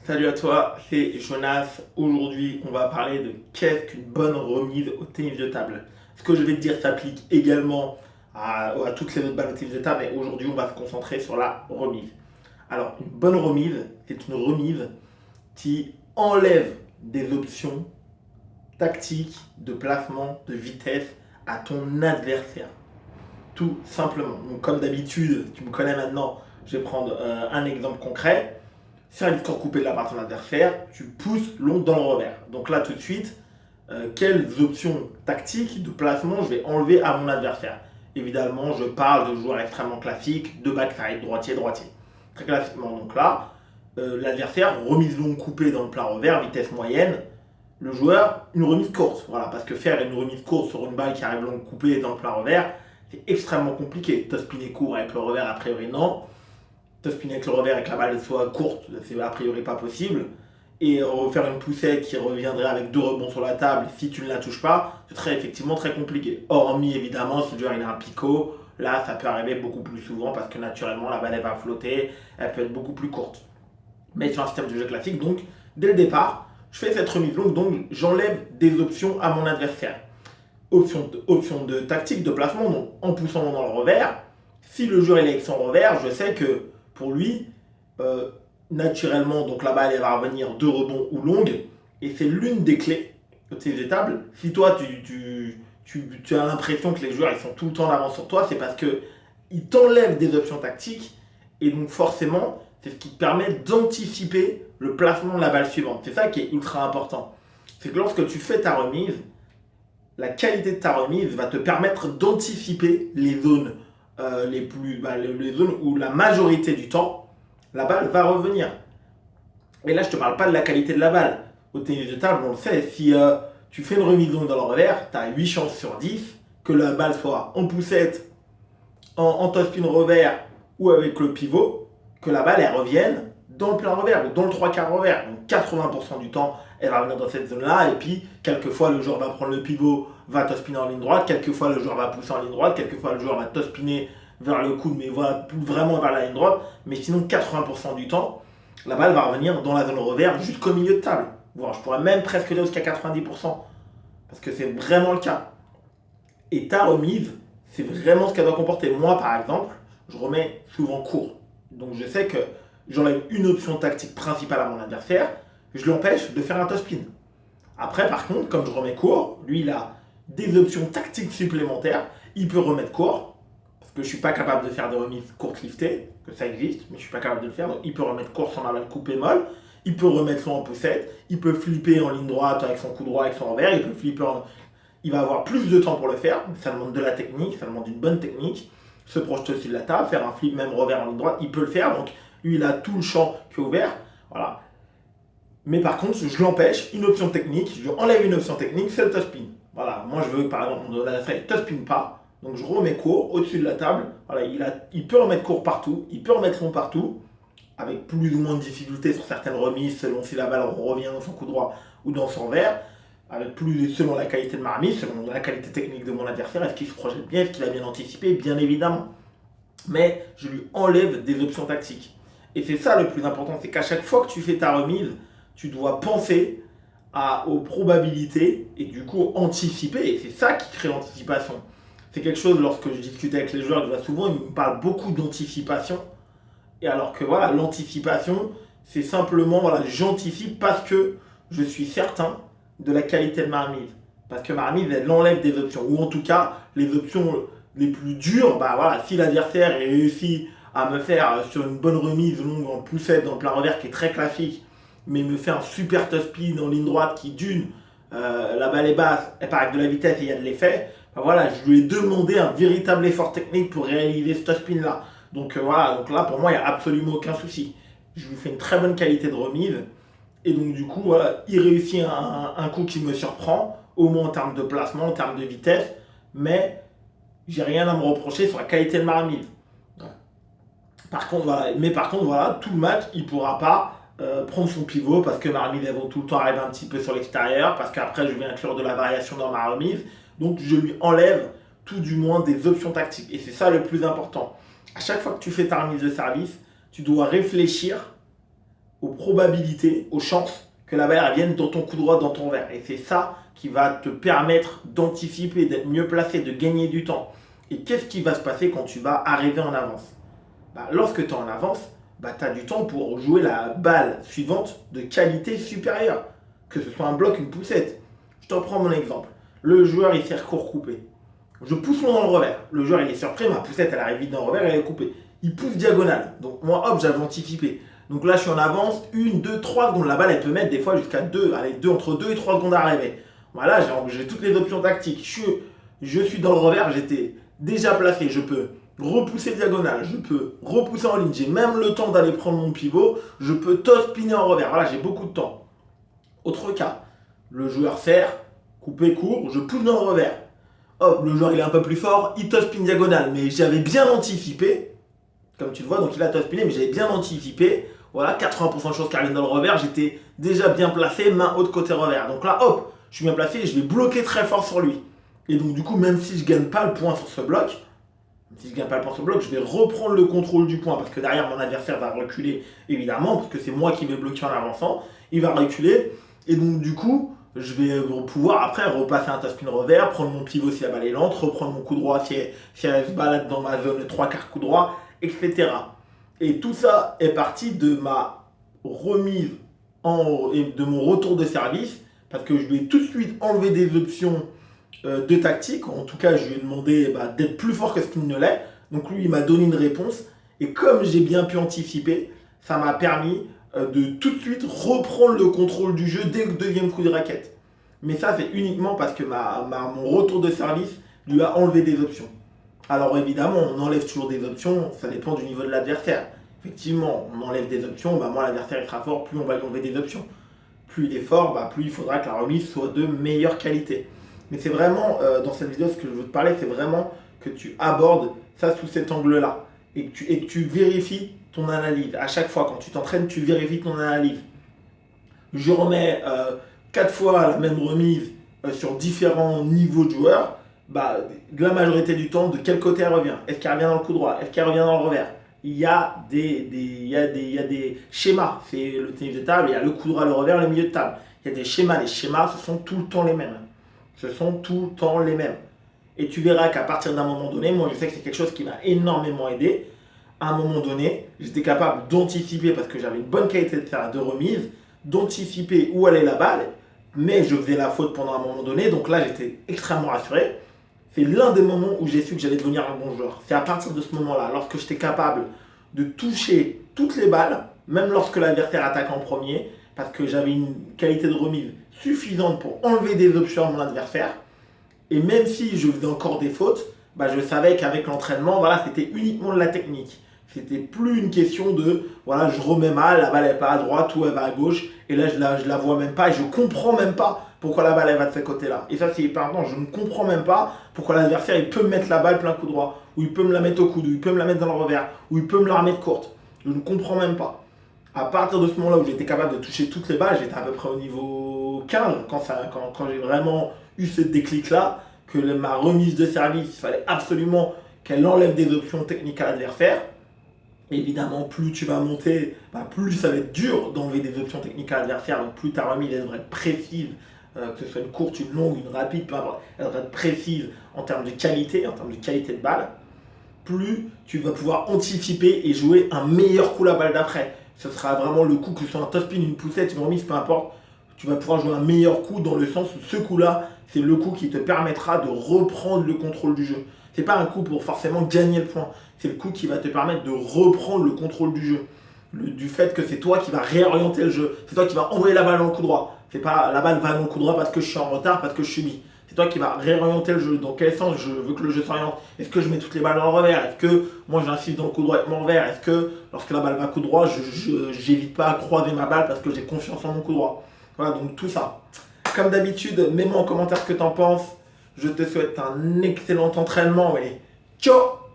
Salut à toi, c'est Jonas. Aujourd'hui, on va parler de qu'est-ce qu'une bonne remise au tennis de table. Ce que je vais te dire s'applique également à toutes les autres balles au tennis de table, mais aujourd'hui, on va se concentrer sur la remise. Alors, une bonne remise, c'est une remise qui enlève des options tactiques, de placement, de vitesse à ton adversaire. Tout simplement. Donc, comme d'habitude, tu me connais maintenant, je vais prendre un exemple concret. Faire une score coupé de la part de ton adversaire, tu pousses l'ongle dans le revers. Donc là, tout de suite, quelles options tactiques de placement je vais enlever à mon adversaire. Évidemment, je parle de joueurs extrêmement classiques, de backside, droitier, droitier. Très classiquement, donc là, l'adversaire, remise longue coupée dans le plat revers, vitesse moyenne. Le joueur, une remise courte. Voilà, parce que faire une remise courte sur une balle qui arrive longue coupée dans le plat revers, c'est extrêmement compliqué. Top-spinner court avec le revers, a priori, non. Top-spinner avec le revers avec la balle soit courte, c'est a priori pas possible. Et refaire une poussette qui reviendrait avec deux rebonds sur la table, si tu ne la touches pas, ce serait effectivement très compliqué. Hormis évidemment si le joueur il a un picot, là ça peut arriver beaucoup plus souvent parce que naturellement la balle elle va flotter, elle peut être beaucoup plus courte. Mais sur un système de jeu classique, donc dès le départ, je fais cette remise longue, donc j'enlève des options à mon adversaire. Option de tactique, de placement, donc en poussant dans le revers, si le joueur est avec son revers, je sais que pour lui, euh, naturellement, donc la balle elle va revenir de rebond ou longue, et c'est l'une des clés de ces étapes. Si toi tu as l'impression que les joueurs ils sont tout le temps en avance sur toi, c'est parce que ils t'enlèvent des options tactiques, et donc forcément, c'est ce qui te permet d'anticiper le placement de la balle suivante. C'est ça qui est ultra important. C'est que lorsque tu fais ta remise, la qualité de ta remise va te permettre d'anticiper les zones les zones où la majorité du temps la balle va revenir. Et là, je te parle pas de la qualité de la balle. Au tennis de table, on le sait, si tu fais une remise longue dans le revers, tu as 8 chances sur 10 que la balle soit en poussette, en top-spin revers ou avec le pivot, que la balle elle revienne dans le plein revers ou dans le trois quarts revers. Donc 80% du temps, elle va venir dans cette zone-là. Et puis, quelquefois, le joueur va prendre le pivot, va top-spinner en ligne droite. Quelquefois, le joueur va pousser en ligne droite. Quelquefois, le joueur va top-spinner vers le coude, mais va vraiment vers la ligne droite. Mais sinon, 80% du temps, la balle va revenir dans la zone revers jusqu'au milieu de table. Voire, je pourrais même presque dire jusqu'à 90%. Parce que c'est vraiment le cas. Et ta remise, c'est vraiment ce qu'elle doit comporter. Moi, par exemple, je remets souvent court. Donc, je sais que j'enlève une option tactique principale à mon adversaire, je l'empêche de faire un top-spin. Après, par contre, comme je remets court, lui, il a des options tactiques supplémentaires. Il peut remettre court, parce que je ne suis pas capable de faire des remises courtes liftées, que ça existe, mais je ne suis pas capable de le faire. Donc, il peut remettre court sans la balle coupée molle. Il peut remettre long en poussette. Il peut flipper en ligne droite avec son coup droit, avec son revers. Il peut flipper en... Il va avoir plus de temps pour le faire. Ça demande de la technique, ça demande une bonne technique. Se projeter aussi de la table, faire un flip même revers en ligne droite, il peut le faire. Donc, lui, il a tout le champ qui est ouvert. Voilà. Mais par contre, je l'empêche, une option technique, je lui enlève une option technique, c'est le top spin. Voilà, moi je veux par exemple, on a fait top spin pas, donc je remets court au-dessus de la table. Voilà, il peut remettre court partout, il peut remettre long partout, avec plus ou moins de difficulté sur certaines remises, selon si la balle revient dans son coup droit ou dans son revers, avec plus selon la qualité de ma remise, selon la qualité technique de mon adversaire, est-ce qu'il se projette bien, est-ce qu'il a bien anticipé, bien évidemment. Mais je lui enlève des options tactiques. Et c'est ça le plus important, c'est qu'à chaque fois que tu fais ta remise, tu dois penser aux probabilités et du coup anticiper. Et c'est ça qui crée l'anticipation. C'est quelque chose, lorsque je discute avec les joueurs, je vois souvent, ils me parlent beaucoup d'anticipation. Et alors que voilà, l'anticipation, c'est simplement, voilà, j'anticipe parce que je suis certain de la qualité de ma remise. Parce que ma remise, elle enlève des options. Ou en tout cas, les options les plus dures, bah voilà, si l'adversaire réussit à me faire sur une bonne remise longue en poussette dans le plein revers qui est très classique, mais me fait un super top spin en ligne droite qui d'une, la balle est basse, elle part avec de la vitesse et il y a de l'effet, ben voilà, je lui ai demandé un véritable effort technique pour réaliser ce top spin là. Donc voilà, donc là pour moi il n'y a absolument aucun souci. Je lui fais une très bonne qualité de remise et donc du coup voilà, il réussit un coup qui me surprend, au moins en termes de placement, en termes de vitesse, mais j'ai rien à me reprocher sur la qualité de ma remise. Par contre, voilà, tout le match, il ne pourra pas prendre son pivot parce que ma remise elle va tout le temps arriver un petit peu sur l'extérieur, parce qu'après je vais inclure de la variation dans ma remise. Donc je lui enlève tout du moins des options tactiques. Et c'est ça le plus important. À chaque fois que tu fais ta remise de service, tu dois réfléchir aux probabilités, aux chances que la balle vienne dans ton coup droit, dans ton revers. Et c'est ça qui va te permettre d'anticiper, d'être mieux placé, de gagner du temps. Et qu'est-ce qui va se passer quand tu vas arriver en avance? Lorsque tu es en avance, tu as du temps pour jouer la balle suivante de qualité supérieure. Que ce soit un bloc, une poussette. Je te reprends mon exemple. Le joueur, il sert court coupé. Je pousse mon dans le revers. Le joueur, il est surpris, ma poussette, elle arrive vite dans le revers, elle est coupée. Il pousse diagonale. Donc moi, hop, j'avais anticipé. Donc là, je suis en avance, 1, 2, 3 secondes. La balle, elle peut mettre des fois jusqu'à 2, entre 2 et 3 secondes à arriver. Voilà, j'ai toutes les options tactiques. Je suis dans le revers, j'étais déjà placé. Je peux repousser diagonale, je peux repousser en ligne. J'ai même le temps d'aller prendre mon pivot. Je peux toss spinner en revers. Voilà, j'ai beaucoup de temps. Autre cas, le joueur sert, coupé court, je pousse dans le revers. Hop, le joueur il est un peu plus fort, il toss spin diagonale. Mais j'avais bien anticipé, comme tu le vois, donc il a toss spiné, mais j'avais bien anticipé. Voilà, 80% de choses qui arrivent dans le revers, j'étais déjà bien placé, main haute côté revers. Donc là, hop, je suis bien placé et je vais bloquer très fort sur lui. Et donc du coup, même si je ne gagne pas le point sur ce bloc, je vais reprendre le contrôle du point parce que derrière mon adversaire va reculer évidemment, parce que c'est moi qui vais bloquer en avançant, il va reculer. Et donc du coup, je vais pouvoir après repasser un top spin revers, prendre mon pivot si la balle est lente, reprendre mon coup droit si elle se balade dans ma zone 3/4 coup droit, etc. Et tout ça est parti de ma remise et de mon retour de service, parce que je lui ai tout de suite enlevé des options de tactique. En tout cas, je lui ai demandé d'être plus fort que ce qu'il ne l'est. Donc lui, il m'a donné une réponse. Et comme j'ai bien pu anticiper, ça m'a permis de tout de suite reprendre le contrôle du jeu dès le deuxième coup de raquette. Mais ça, c'est uniquement parce que mon retour de service lui a enlevé des options. Alors évidemment, on enlève toujours des options, ça dépend du niveau de l'adversaire. Effectivement, on enlève des options, moi l'adversaire il sera fort, plus on va lui enlever des options. Plus il est fort, plus il faudra que la remise soit de meilleure qualité. Mais c'est vraiment, dans cette vidéo, ce que je veux te parler, c'est vraiment que tu abordes ça sous cet angle-là. Et que tu vérifies ton analyse. À chaque fois, quand tu t'entraînes, tu vérifies ton analyse. Je remets 4 fois la même remise sur différents niveaux de joueurs. La majorité du temps, de quel côté elle revient? Est-ce qu'elle revient dans le coup droit? Est-ce qu'elle revient dans le revers? Il y a des schémas. C'est le tennis de table, il y a le coup droit, le revers, le milieu de table. Il y a des schémas. Les schémas, ce sont tout le temps les mêmes. Ce sont tout le temps les mêmes. Et tu verras qu'à partir d'un moment donné, moi je sais que c'est quelque chose qui m'a énormément aidé. À un moment donné, j'étais capable d'anticiper, parce que j'avais une bonne qualité de remise, d'anticiper où allait la balle, mais je faisais la faute pendant un moment donné, donc là j'étais extrêmement rassuré. C'est l'un des moments où j'ai su que j'allais devenir un bon joueur. C'est à partir de ce moment-là, lorsque j'étais capable de toucher toutes les balles, même lorsque l'adversaire attaque en premier, parce que j'avais une qualité de remise suffisante pour enlever des options à mon adversaire. Et même si je faisais encore des fautes, je savais qu'avec l'entraînement, c'était uniquement de la technique. C'était plus une question de, je remets mal, la balle n'est pas à droite ou elle va à gauche, et là je la vois même pas, et je comprends même pas pourquoi la balle elle va de ce côté-là. Et ça c'est hyper important, je ne comprends même pas pourquoi l'adversaire il peut me mettre la balle plein coup droit, ou il peut me la mettre au coude, ou il peut me la mettre dans le revers, ou il peut me la remettre courte. Je ne comprends même pas. À partir de ce moment-là où j'étais capable de toucher toutes les balles, j'étais à peu près au niveau 15, quand j'ai vraiment eu ce déclic-là, que ma remise de service, il fallait absolument qu'elle enlève des options techniques à l'adversaire. Évidemment, plus tu vas monter, plus ça va être dur d'enlever des options techniques à l'adversaire, donc plus ta remise elle devrait être précise, que ce soit une courte, une longue, une rapide, peu importe, elle devrait être précise en termes de qualité de balle. Plus tu vas pouvoir anticiper et jouer un meilleur coup la balle d'après. Ce sera vraiment le coup, que ce soit un top spin, une poussette, une remise, peu importe. Tu vas pouvoir jouer un meilleur coup dans le sens où ce coup-là, c'est le coup qui te permettra de reprendre le contrôle du jeu. C'est pas un coup pour forcément gagner le point. C'est le coup qui va te permettre de reprendre le contrôle du jeu. Du fait que c'est toi qui vas réorienter le jeu. C'est toi qui vas envoyer la balle dans le coup droit. C'est pas la balle va dans le coup droit parce que je suis en retard, parce que je subis. C'est toi qui vas réorienter le jeu. Dans quel sens je veux que le jeu s'oriente? Est-ce que je mets toutes les balles dans le revers? Est-ce que moi j'insiste dans le coup droit avec mon revers? Est-ce que lorsque la balle va coup droit, je n'hésite pas à croiser ma balle parce que j'ai confiance en mon coup droit? Voilà, donc tout ça. Comme d'habitude, mets-moi en commentaire ce que tu en penses. Je te souhaite un excellent entraînement et ciao!